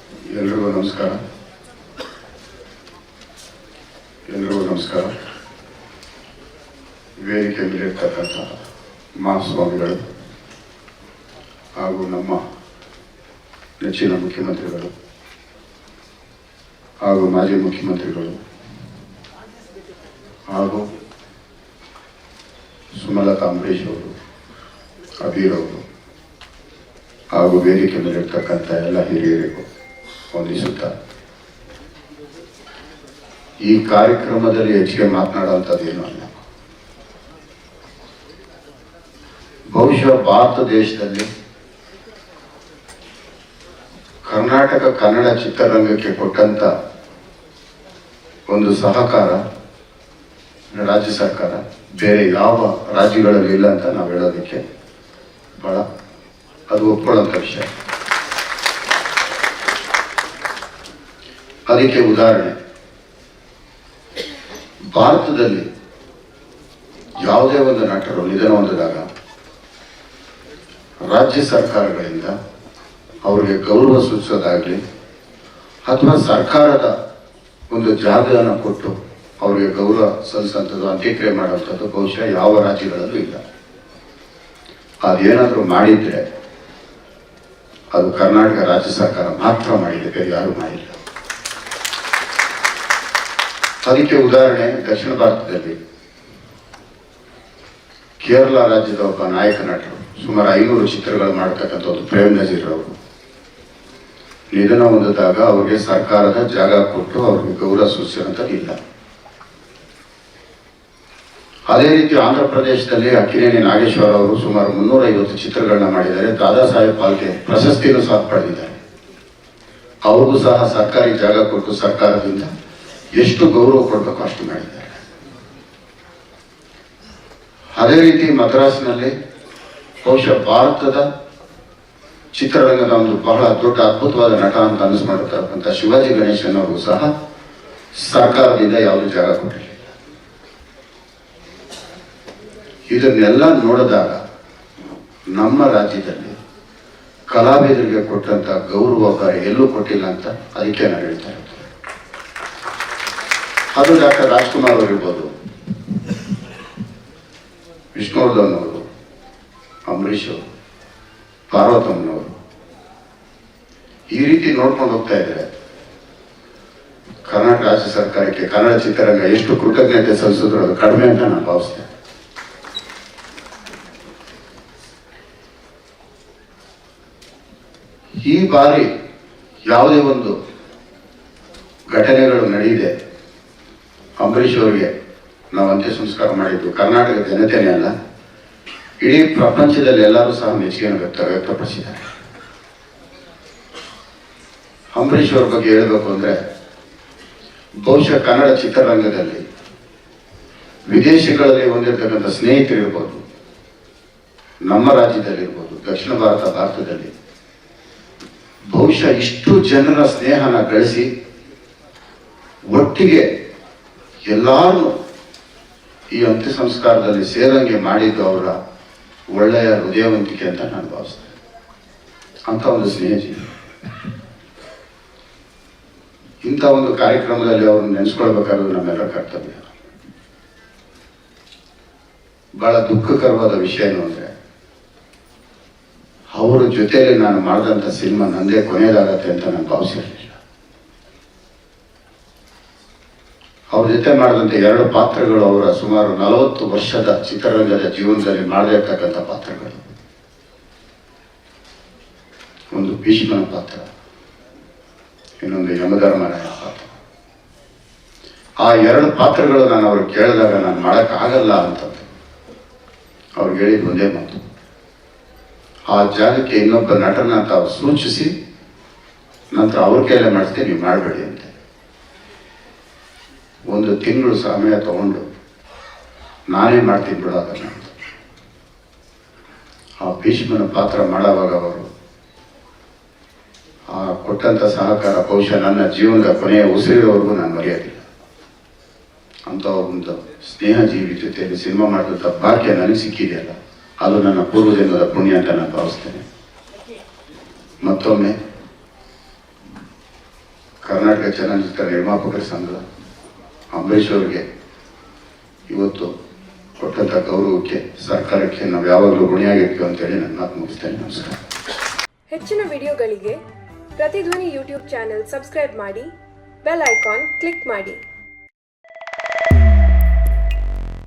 ಎಲ್ರಿಗೂ ನಮಸ್ಕಾರ. ವೇದಿಕೆ ಮೇಲಿರ್ತಕ್ಕಂಥ ಮಹಾಸ್ವಾಮಿಗಳು ಹಾಗೂ ನಮ್ಮ ನೆಚ್ಚಿನ ಮುಖ್ಯಮಂತ್ರಿಗಳು ಹಾಗೂ ಮಾಜಿ ಮುಖ್ಯಮಂತ್ರಿಗಳು ಹಾಗೂ ಸುಮಲತಾ ಅಂಬರೀಶ್ ಅವರು, ಅಬೀರ್ ಅವರು ಹಾಗೂ ವೇದಿಕೆ ಮೇಲಿರ್ತಕ್ಕಂಥ ಎಲ್ಲ ಹಿರಿಯರಿಗೂ ವಂದಿಸುತ್ತಾ, ಈ ಕಾರ್ಯಕ್ರಮದಲ್ಲಿ ಹೆಚ್ಚಿಗೆ ಮಾತನಾಡುವಂಥದ್ದೇನೂ ಅಲ್ಲ. ಬಹುಶಃ ಭಾರತ ದೇಶದಲ್ಲಿ ಕರ್ನಾಟಕ ಕನ್ನಡ ಚಿತ್ರರಂಗಕ್ಕೆ ಕೊಟ್ಟಂತ ಒಂದು ಸಹಕಾರ ರಾಜ್ಯ ಸರ್ಕಾರ ಬೇರೆ ಯಾವ ರಾಜ್ಯಗಳಲ್ಲಿ ಇಲ್ಲ ಅಂತ ನಾವು ಹೇಳೋದಕ್ಕೆ ಬಹಳ ಅದು ಒಪ್ಕೊಳ್ಳೋಂಥ ವಿಷಯ. ಅದಕ್ಕೆ ಉದಾಹರಣೆ, ಭಾರತದಲ್ಲಿ ಯಾವುದೇ ಒಂದು ನಟರು ನಿಧನ ಹೊಂದಿದಾಗ ರಾಜ್ಯ ಸರ್ಕಾರಗಳಿಂದ ಅವರಿಗೆ ಗೌರವ ಸೂಚಿಸೋದಾಗಲಿ ಅಥವಾ ಸರ್ಕಾರದ ಒಂದು ಜಾಗವನ್ನು ಕೊಟ್ಟು ಅವರಿಗೆ ಗೌರವ ಸಲ್ಲಿಸುವಂಥದ್ದು, ಅಂತ್ಯಕ್ರಿಯೆ ಮಾಡುವಂಥದ್ದು ಬಹುಶಃ ಯಾವ ರಾಜ್ಯಗಳಲ್ಲೂ ಇಲ್ಲ. ಅದೇನಾದರೂ ಮಾಡಿದರೆ ಅದು ಕರ್ನಾಟಕ ರಾಜ್ಯ ಸರ್ಕಾರ ಮಾತ್ರ ಮಾಡಿದೆ, ಬೇರೆ ಯಾರೂ ಮಾಡಿಲ್ಲ. ಅದಕ್ಕೆ ಉದಾಹರಣೆ, ದಕ್ಷಿಣ ಭಾರತದಲ್ಲಿ ಕೇರಳ ರಾಜ್ಯದ ಒಬ್ಬ ನಾಯಕ ನಟರು, ಸುಮಾರು 500 ಚಿತ್ರಗಳು ಮಾಡತಕ್ಕಂಥ ಒಂದು ಪ್ರೇಮ್ ನಜೀರ್ ಅವರು ನಿಧನ ಹೊಂದಿದಾಗ ಅವರಿಗೆ ಸರ್ಕಾರದ ಜಾಗ ಕೊಟ್ಟು ಅವ್ರಿಗೆ ಗೌರವ ಸೂಚಿಸುವಂಥದ್ದು ಇಲ್ಲ. ಅದೇ ರೀತಿ ಆಂಧ್ರ ಪ್ರದೇಶದಲ್ಲಿ ಅಕ್ಕಿನೇನಿ ನಾಗೇಶ್ವರ ಅವರು ಸುಮಾರು 350 ಚಿತ್ರಗಳನ್ನ ಮಾಡಿದ್ದಾರೆ. ದಾದಾ ಸಾಹೇಬ್ ಫಾಲ್ಕೆ ಪ್ರಶಸ್ತಿಯನ್ನು ಸಹ ಪಡೆದಿದ್ದಾರೆ. ಅವ್ರಿಗೂ ಸಹ ಸರ್ಕಾರಿ ಜಾಗ ಕೊಟ್ಟು ಸರ್ಕಾರದಿಂದ ಎಷ್ಟು ಗೌರವ ಕೊಡಬೇಕು ಅಷ್ಟು ಮಾಡಿದ್ದಾರೆ. ಅದೇ ರೀತಿ ಮದ್ರಾಸ್ನಲ್ಲಿ ಬಹುಶಃ ಭಾರತದ ಚಿತ್ರರಂಗದ ಒಂದು ಬಹಳ ದೊಡ್ಡ ಅದ್ಭುತವಾದ ನಟ ಅಂತ ಅನಿಸ್ಕೊಂಡಿರ್ತಕ್ಕಂಥ ಶಿವಾಜಿ ಗಣೇಶನ್ ಅವ್ರಿಗೂ ಸಹ ಸರ್ಕಾರದಿಂದ ಯಾವುದೇ ಜಾಗ ಕೊಟ್ಟಿಲ್ಲ. ಇದನ್ನೆಲ್ಲ ನೋಡಿದಾಗ ನಮ್ಮ ರಾಜ್ಯದಲ್ಲಿ ಕಲಾವಿದರಿಗೆ ಕೊಟ್ಟಂತ ಗೌರವ ಬೇರೆ ಎಲ್ಲೂ ಕೊಟ್ಟಿಲ್ಲ ಅಂತ ಅದಕ್ಕೆ ನಾನು ಹೇಳ್ತಾ ಇರ್ತೀನಿ. ಅದು ಡಾಕ್ಟರ್ ರಾಜ್ಕುಮಾರ್ ಅವರು ಇರ್ಬೋದು, ವಿಷ್ಣುವರ್ಧನ್ ಅವರು, ಅಂಬರೀಶ್ ಅವರು, ಪಾರ್ವತಮ್ಮನವರು, ಈ ರೀತಿ ನೋಡ್ಕೊಂಡು ಹೋಗ್ತಾ ಇದ್ದಾರೆ. ಕರ್ನಾಟಕ ರಾಜ್ಯ ಸರ್ಕಾರಕ್ಕೆ ಕನ್ನಡ ಚಿತ್ರರಂಗ ಎಷ್ಟು ಕೃತಜ್ಞತೆ ಸಲ್ಲಿಸಿದ್ರು ಅದು ಕಡಿಮೆ ಅಂತ ನಾನು ಭಾವಿಸ್ತೇನೆ. ಈ ಬಾರಿ ಯಾವುದೇ ಒಂದು ಘಟನೆಗಳು ನಡೆದಿದೆ, ಅಂಬರೀಶ್ ಅವರಿಗೆ ನಾವು ಅಂತ್ಯ ಸಂಸ್ಕಾರ ಮಾಡಿದ್ದು ಕರ್ನಾಟಕ ಜನತೆನೇ ಅಲ್ಲ, ಇಡೀ ಪ್ರಪಂಚದಲ್ಲಿ ಎಲ್ಲರೂ ಸಹ ಮೆಚ್ಚುಗೆಯನ್ನು ವ್ಯಕ್ತಪಡಿಸಿದ್ದಾರೆ. ಅಂಬರೀಶ್ ಅವ್ರ ಬಗ್ಗೆ ಹೇಳಬೇಕು ಅಂದ್ರೆ, ಬಹುಶಃ ಕನ್ನಡ ಚಿತ್ರರಂಗದಲ್ಲಿ ವಿದೇಶಗಳಲ್ಲಿ ಹೊಂದಿರತಕ್ಕಂಥ ಸ್ನೇಹಿತರಿರ್ಬೋದು, ನಮ್ಮ ರಾಜ್ಯದಲ್ಲಿರ್ಬೋದು, ದಕ್ಷಿಣ ಭಾರತದಲ್ಲಿ ಬಹುಶಃ ಇಷ್ಟು ಜನರ ಸ್ನೇಹನ ಗಳಿಸಿ ಒಟ್ಟಿಗೆ ಎಲ್ಲಾರನ್ನು ಈ ಅಂತ್ಯ ಸಂಸ್ಕಾರದಲ್ಲಿ ಸೇರಂಗೆ ಮಾಡಿದ್ದು ಅವರ ಒಳ್ಳೆಯ ಹೃದಯವಂತಿಕೆ ಅಂತ ನಾನು ಭಾವಿಸ್ತೇನೆ. ಅಂತ ಒಂದು ಸ್ನೇಹಜೀವಿ. ಇಂಥ ಒಂದು ಕಾರ್ಯಕ್ರಮದಲ್ಲಿ ಅವ್ರನ್ನ ನೆನೆಸ್ಕೊಳ್ಬೇಕಾದ್ರೆ ನಮ್ಮೆಲ್ಲರ ಕರ್ತವ್ಯ. ಬಹಳ ದುಃಖಕರವಾದ ವಿಷಯ ಏನು ಅಂದ್ರೆ, ಅವರ ಜೊತೆಯಲ್ಲಿ ನಾನು ಮಾಡಿದಂಥ ಸಿನಿಮಾ ನಂದೇ ಕೊನೆಯದಾಗತ್ತೆ ಅಂತ ನಾನು ಭಾವಿಸಿರಲಿಲ್ಲ. ಅವ್ರ ಜೊತೆ ಮಾಡಿದಂಥ 2 ಪಾತ್ರಗಳು ಅವರ ಸುಮಾರು 40 ವರ್ಷದ ಚಿತ್ರರಂಗದ ಜೀವನದಲ್ಲಿ ಮಾಡದಿರ್ತಕ್ಕಂಥ ಪಾತ್ರಗಳು. ಒಂದು ಭೀಷ್ಮನ ಪಾತ್ರ, ಇನ್ನೊಂದು ಯಮಧರ್ಮರಾಯ ಪಾತ್ರ. ಆ 2 ಪಾತ್ರಗಳು ನಾನು ಅವ್ರಿಗೆ ಕೇಳಿದಾಗ ನಾನು ಮಾಡೋಕ್ಕಾಗಲ್ಲ ಅಂತಂದು ಅವ್ರಿಗೆ ಹೇಳಿದ ಒಂದೇ ಮಾತು, ಆ ಜಾಗಕ್ಕೆ ಇನ್ನೊಬ್ಬ ನಟನ ತಾವು ಸೂಚಿಸಿ ನಂತರ ಅವ್ರ ಕೈಲೇ ಮಾಡಿಸ್ತೀನಿ, ನೀವು ಮಾಡಬೇಡಿ ಅಂತ. 1 ತಿಂಗಳು ಸಮಯ ತಗೊಂಡು ನಾನೇ ಮಾಡ್ತೀನಿ ಬಿಡೋ ಅದನ್ನ. ಆ ಭೀಷ್ಮನ ಪಾತ್ರ ಮಾಡೋವಾಗ ಅವರು ಆ ಕೊಟ್ಟಂತ ಸಹಕಾರ ಬಹುಶಃ ನನ್ನ ಜೀವನದ ಕೊನೆಯ ಉಸಿರಿರೋವರೆಗೂ ನಾನು ಮರೆಯೋದಿಲ್ಲ. ಅಂತ ಒಂದು ಸ್ನೇಹಜೀವಿ ಜೊತೆಯಲ್ಲಿ ಸಿನಿಮಾ ಮಾಡಿದಂಥ ಭಾಗ್ಯ ನನಗೆ ಸಿಕ್ಕಿದೆಯಲ್ಲ, ಅದು ನನ್ನ ಪೂರ್ವಜನ್ಮದ ಪುಣ್ಯ ಅಂತ ನಾನು ಭಾವಿಸ್ತೇನೆ. ಮತ್ತೊಮ್ಮೆ ಕರ್ನಾಟಕ ಚಲನಚಿತ್ರ ನಿರ್ಮಾಪಕರ ಸಂಘ ಅಂಬರೀಷ್ ಅವರಿಗೆ ಇವತ್ತು ಕೊಟ್ಟಂಥ ಗೌರವಕ್ಕೆ ಸರ್ಕಾರಕ್ಕೆ ನಾವು ಯಾವಾಗಲೂ ಋಣಿಯಾಗಿರ್ತೀವಿ ಅಂತೇಳಿ ನನ್ನ ಮಾತು ಮುಗಿಸ್ತೇನೆ. ನಮಸ್ಕಾರ. ಹೆಚ್ಚಿನ ವಿಡಿಯೋಗಳಿಗೆ ಪ್ರತಿಧ್ವನಿ ಯೂಟ್ಯೂಬ್ ಚಾನೆಲ್ ಸಬ್ಸ್ಕ್ರೈಬ್ ಮಾಡಿ, ಬೆಲ್ ಐಕಾನ್ ಕ್ಲಿಕ್ ಮಾಡಿ.